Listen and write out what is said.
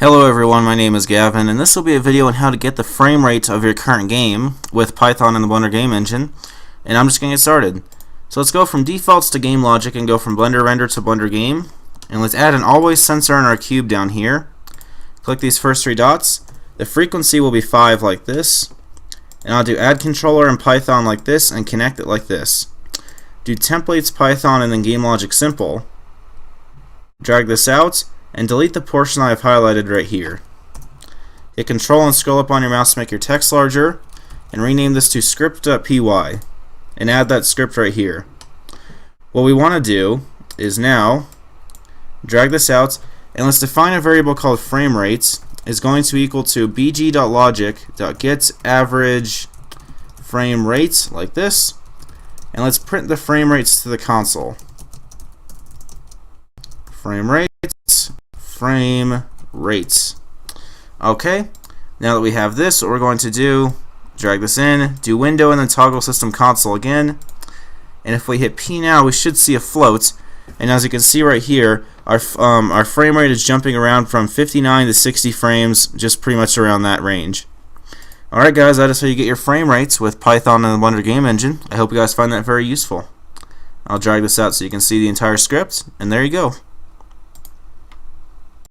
Hello everyone, my name is Gavin, and this will be a video on how to get the frame rate of your current game with Python and the Blender game engine. And I'm just going to get started. So let's go from defaults to game logic and go from Blender render to Blender game. And let's add an always sensor in our cube down here. Click these first three dots. The frequency will be 5 like this. And I'll do add controller in Python like this and connect it like this. Do templates Python and then game logic simple. Drag this out and delete the portion I've highlighted right here. Hit Control and scroll up on your mouse to make your text larger and rename this to script.py and add that script right here. What we want to do is now drag this out and let's define a variable called FrameRate is going to equal to bg.logic.getAverage frame rate like this, and let's print the frame rates to the console. Frame rates. Okay, now that we have this, what we're going to do, drag this in, do window and then toggle system console again, and if we hit P now we should see a float, and as you can see right here our frame rate is jumping around from 59 to 60 frames, just pretty much around that range. Alright guys, that is how you get your frame rates with Python and the Blender game engine. I hope you guys find that very useful. I'll drag this out so you can see the entire script, and there you go.